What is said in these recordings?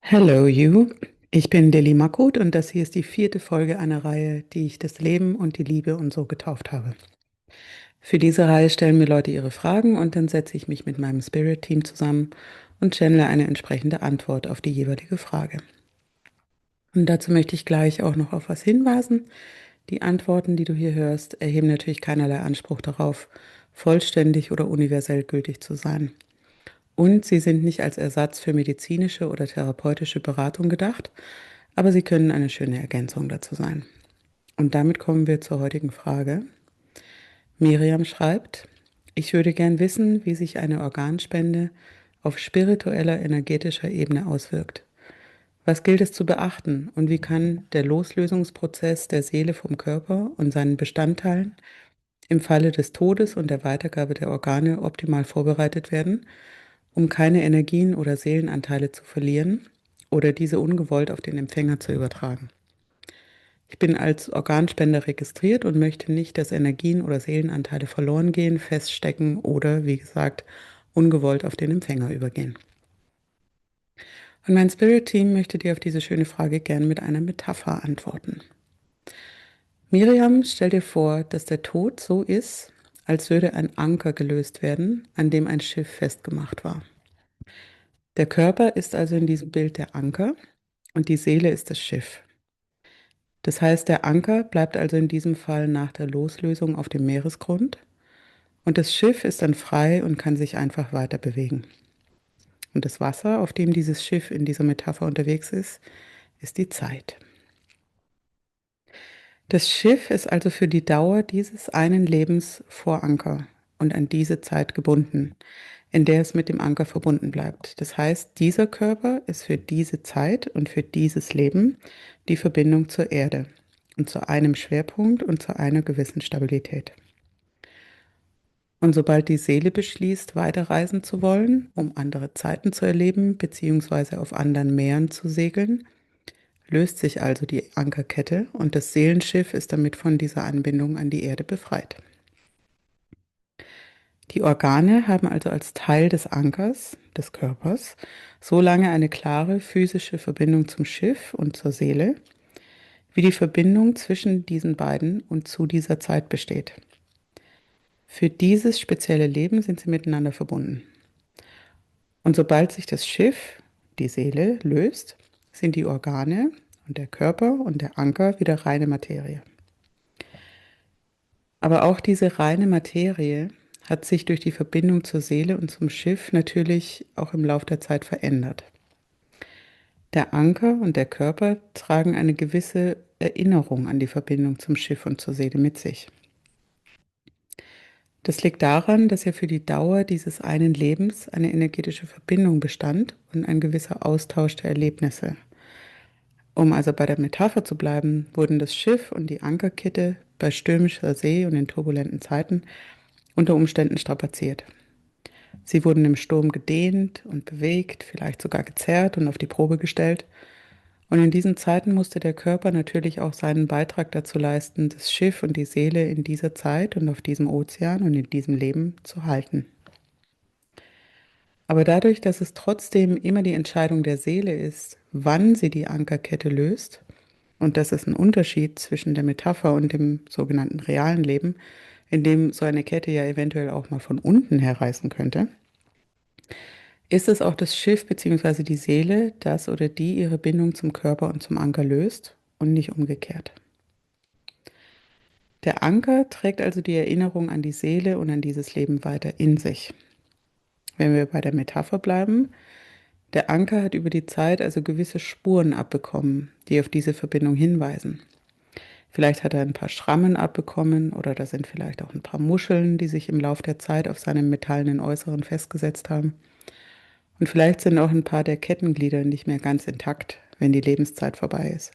Hello you, ich bin Lily Makut und das hier ist die vierte Folge einer Reihe, die ich das Leben und die Liebe und so getauft habe. Für diese Reihe stellen mir Leute ihre Fragen und dann setze ich mich mit meinem Spirit-Team zusammen und channele eine entsprechende Antwort auf die jeweilige Frage. Und dazu möchte ich gleich auch noch auf was hinweisen. Die Antworten, die du hier hörst, erheben natürlich keinerlei Anspruch darauf, vollständig oder universell gültig zu sein. Und sie sind nicht als Ersatz für medizinische oder therapeutische Beratung gedacht, aber sie können eine schöne Ergänzung dazu sein. Und damit kommen wir zur heutigen Frage. Miriam schreibt, ich würde gern wissen, wie sich eine Organspende auf spiritueller, energetischer Ebene auswirkt. Was gilt es zu beachten und wie kann der Loslösungsprozess der Seele vom Körper und seinen Bestandteilen im Falle des Todes und der Weitergabe der Organe optimal vorbereitet werden, um keine Energien oder Seelenanteile zu verlieren oder diese ungewollt auf den Empfänger zu übertragen. Ich bin als Organspender registriert und möchte nicht, dass Energien oder Seelenanteile verloren gehen, feststecken oder, wie gesagt, ungewollt auf den Empfänger übergehen. Und mein Spirit-Team möchte dir auf diese schöne Frage gern mit einer Metapher antworten. Miriam, stell dir vor, dass der Tod so ist, als würde ein Anker gelöst werden, an dem ein Schiff festgemacht war. Der Körper ist also in diesem Bild der Anker und die Seele ist das Schiff. Das heißt, der Anker bleibt also in diesem Fall nach der Loslösung auf dem Meeresgrund und das Schiff ist dann frei und kann sich einfach weiter bewegen. Und das Wasser, auf dem dieses Schiff in dieser Metapher unterwegs ist die Zeit. Das Schiff ist also für die Dauer dieses einen Lebens vor Anker und an diese Zeit gebunden, in der es mit dem Anker verbunden bleibt. Das heißt, dieser Körper ist für diese Zeit und für dieses Leben die Verbindung zur Erde und zu einem Schwerpunkt und zu einer gewissen Stabilität. Und sobald die Seele beschließt, weiterreisen zu wollen, um andere Zeiten zu erleben, beziehungsweise auf anderen Meeren zu segeln, löst sich also die Ankerkette und das Seelenschiff ist damit von dieser Anbindung an die Erde befreit. Die Organe haben also als Teil des Ankers, des Körpers, so lange eine klare physische Verbindung zum Schiff und zur Seele, wie die Verbindung zwischen diesen beiden und zu dieser Zeit besteht. Für dieses spezielle Leben sind sie miteinander verbunden. Und sobald sich das Schiff, die Seele, löst, sind die Organe und der Körper und der Anker wieder reine Materie. Aber auch diese reine Materie hat sich durch die Verbindung zur Seele und zum Schiff natürlich auch im Lauf der Zeit verändert. Der Anker und der Körper tragen eine gewisse Erinnerung an die Verbindung zum Schiff und zur Seele mit sich. Das liegt daran, dass ja für die Dauer dieses einen Lebens eine energetische Verbindung bestand und ein gewisser Austausch der Erlebnisse. Um also bei der Metapher zu bleiben, wurden das Schiff und die Ankerkette bei stürmischer See und in turbulenten Zeiten unter Umständen strapaziert. Sie wurden im Sturm gedehnt und bewegt, vielleicht sogar gezerrt und auf die Probe gestellt. Und in diesen Zeiten musste der Körper natürlich auch seinen Beitrag dazu leisten, das Schiff und die Seele in dieser Zeit und auf diesem Ozean und in diesem Leben zu halten. Aber dadurch, dass es trotzdem immer die Entscheidung der Seele ist, wann sie die Ankerkette löst, und das ist ein Unterschied zwischen der Metapher und dem sogenannten realen Leben, in dem so eine Kette ja eventuell auch mal von unten herreißen könnte, ist es auch das Schiff bzw. die Seele, das oder die ihre Bindung zum Körper und zum Anker löst und nicht umgekehrt. Der Anker trägt also die Erinnerung an die Seele und an dieses Leben weiter in sich. Wenn wir bei der Metapher bleiben, der Anker hat über die Zeit also gewisse Spuren abbekommen, die auf diese Verbindung hinweisen. Vielleicht hat er ein paar Schrammen abbekommen oder da sind vielleicht auch ein paar Muscheln, die sich im Lauf der Zeit auf seinem metallenen Äußeren festgesetzt haben. Und vielleicht sind auch ein paar der Kettenglieder nicht mehr ganz intakt, wenn die Lebenszeit vorbei ist.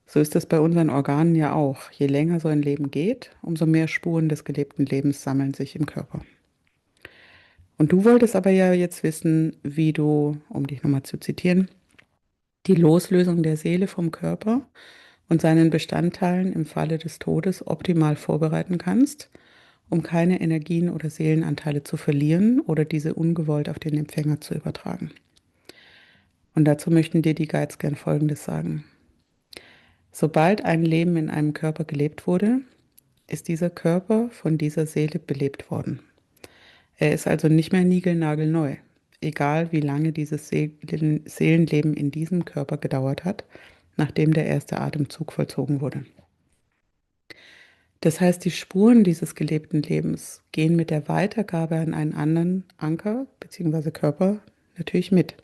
So ist es bei unseren Organen ja auch. Je länger so ein Leben geht, umso mehr Spuren des gelebten Lebens sammeln sich im Körper. Und du wolltest aber ja jetzt wissen, wie du, um dich nochmal zu zitieren, die Loslösung der Seele vom Körper und seinen Bestandteilen im Falle des Todes optimal vorbereiten kannst, um keine Energien oder Seelenanteile zu verlieren oder diese ungewollt auf den Empfänger zu übertragen. Und dazu möchten dir die Guides gern Folgendes sagen. Sobald ein Leben in einem Körper gelebt wurde, ist dieser Körper von dieser Seele belebt worden. Er ist also nicht mehr niegelnagelneu, egal wie lange dieses Seelenleben in diesem Körper gedauert hat, nachdem der erste Atemzug vollzogen wurde. Das heißt, die Spuren dieses gelebten Lebens gehen mit der Weitergabe an einen anderen Anker bzw. Körper natürlich mit,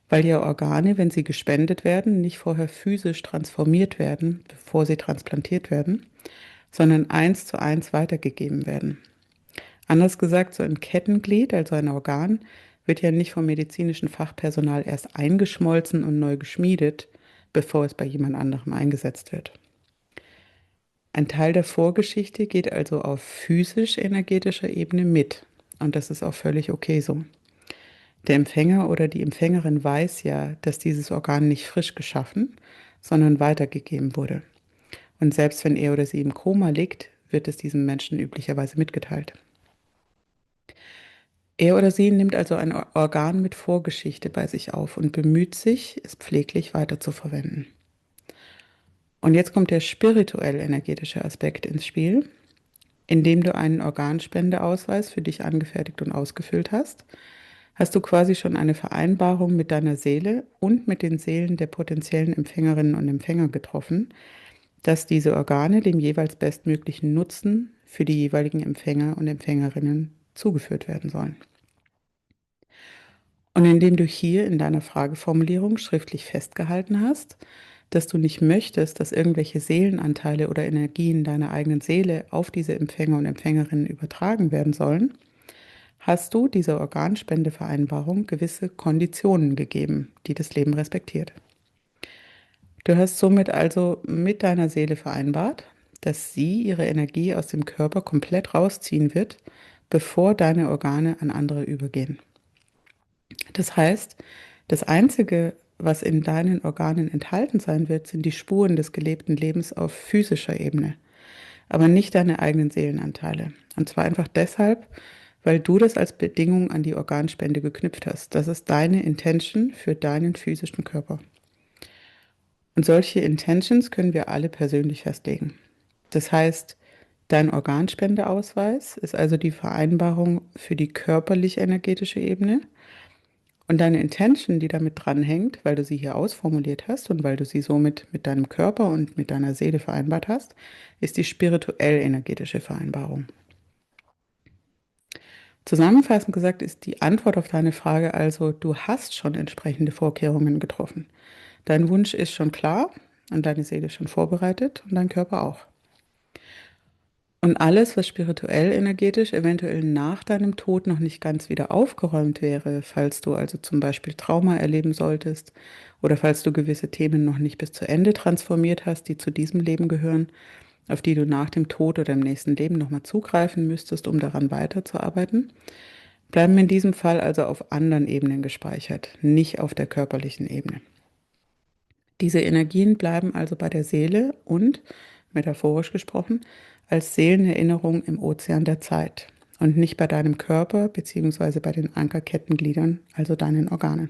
weil ja Organe, wenn sie gespendet werden, nicht vorher physisch transformiert werden, bevor sie transplantiert werden, sondern 1:1 weitergegeben werden. Anders gesagt, so ein Kettenglied, also ein Organ, wird ja nicht vom medizinischen Fachpersonal erst eingeschmolzen und neu geschmiedet, bevor es bei jemand anderem eingesetzt wird. Ein Teil der Vorgeschichte geht also auf physisch-energetischer Ebene mit. Und das ist auch völlig okay so. Der Empfänger oder die Empfängerin weiß ja, dass dieses Organ nicht frisch geschaffen, sondern weitergegeben wurde. Und selbst wenn er oder sie im Koma liegt, wird es diesem Menschen üblicherweise mitgeteilt. Er oder sie nimmt also ein Organ mit Vorgeschichte bei sich auf und bemüht sich, es pfleglich weiterzuverwenden. Und jetzt kommt der spirituell-energetische Aspekt ins Spiel. Indem du einen Organspendeausweis für dich angefertigt und ausgefüllt hast, hast du quasi schon eine Vereinbarung mit deiner Seele und mit den Seelen der potenziellen Empfängerinnen und Empfänger getroffen, dass diese Organe dem jeweils bestmöglichen Nutzen für die jeweiligen Empfänger und Empfängerinnen zugeführt werden sollen. Und indem du hier in deiner Frageformulierung schriftlich festgehalten hast, dass du nicht möchtest, dass irgendwelche Seelenanteile oder Energien deiner eigenen Seele auf diese Empfänger und Empfängerinnen übertragen werden sollen, hast du dieser Organspendevereinbarung gewisse Konditionen gegeben, die das Leben respektiert. Du hast somit also mit deiner Seele vereinbart, dass sie ihre Energie aus dem Körper komplett rausziehen wird, bevor deine Organe an andere übergehen. Das heißt, das Einzige, was in deinen Organen enthalten sein wird, sind die Spuren des gelebten Lebens auf physischer Ebene, aber nicht deine eigenen Seelenanteile. Und zwar einfach deshalb, weil du das als Bedingung an die Organspende geknüpft hast. Das ist deine Intention für deinen physischen Körper. Und solche Intentions können wir alle persönlich festlegen. Das heißt, dein Organspendeausweis ist also die Vereinbarung für die körperlich-energetische Ebene. Und deine Intention, die damit dranhängt, weil du sie hier ausformuliert hast und weil du sie somit mit deinem Körper und mit deiner Seele vereinbart hast, ist die spirituell-energetische Vereinbarung. Zusammenfassend gesagt ist die Antwort auf deine Frage also, du hast schon entsprechende Vorkehrungen getroffen. Dein Wunsch ist schon klar und deine Seele ist schon vorbereitet und dein Körper auch. Und alles, was spirituell energetisch eventuell nach deinem Tod noch nicht ganz wieder aufgeräumt wäre, falls du also zum Beispiel Trauma erleben solltest oder falls du gewisse Themen noch nicht bis zu Ende transformiert hast, die zu diesem Leben gehören, auf die du nach dem Tod oder im nächsten Leben nochmal zugreifen müsstest, um daran weiterzuarbeiten, bleiben in diesem Fall also auf anderen Ebenen gespeichert, nicht auf der körperlichen Ebene. Diese Energien bleiben also bei der Seele und, metaphorisch gesprochen, als Seelenerinnerung im Ozean der Zeit und nicht bei deinem Körper bzw. bei den Ankerkettengliedern, also deinen Organen.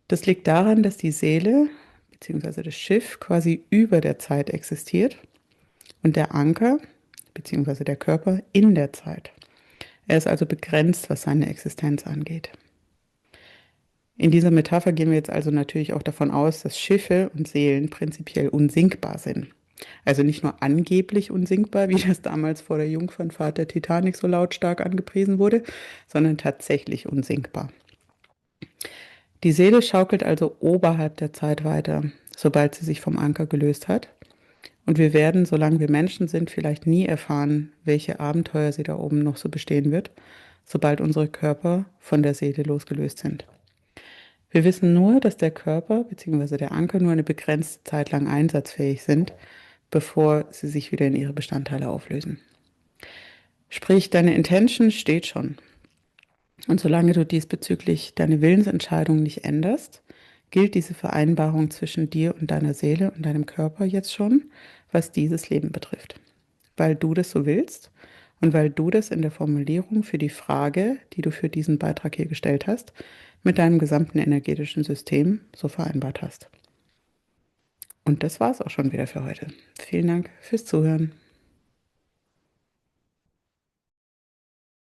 Das liegt daran, dass die Seele bzw. das Schiff quasi über der Zeit existiert und der Anker bzw. der Körper in der Zeit. Er ist also begrenzt, was seine Existenz angeht. In dieser Metapher gehen wir jetzt also natürlich auch davon aus, dass Schiffe und Seelen prinzipiell unsinkbar sind. Also nicht nur angeblich unsinkbar, wie das damals vor der Jungfernfahrt der Titanic so lautstark angepriesen wurde, sondern tatsächlich unsinkbar. Die Seele schaukelt also oberhalb der Zeit weiter, sobald sie sich vom Anker gelöst hat. Und wir werden, solange wir Menschen sind, vielleicht nie erfahren, welche Abenteuer sie da oben noch so bestehen wird, sobald unsere Körper von der Seele losgelöst sind. Wir wissen nur, dass der Körper bzw. der Anker nur eine begrenzte Zeit lang einsatzfähig sind, bevor sie sich wieder in ihre Bestandteile auflösen. Sprich, deine Intention steht schon. Und solange du diesbezüglich deine Willensentscheidung nicht änderst, gilt diese Vereinbarung zwischen dir und deiner Seele und deinem Körper jetzt schon, was dieses Leben betrifft. Weil du das so willst und weil du das in der Formulierung für die Frage, die du für diesen Beitrag hier gestellt hast, mit deinem gesamten energetischen System so vereinbart hast. Und das war es auch schon wieder für heute. Vielen Dank fürs Zuhören.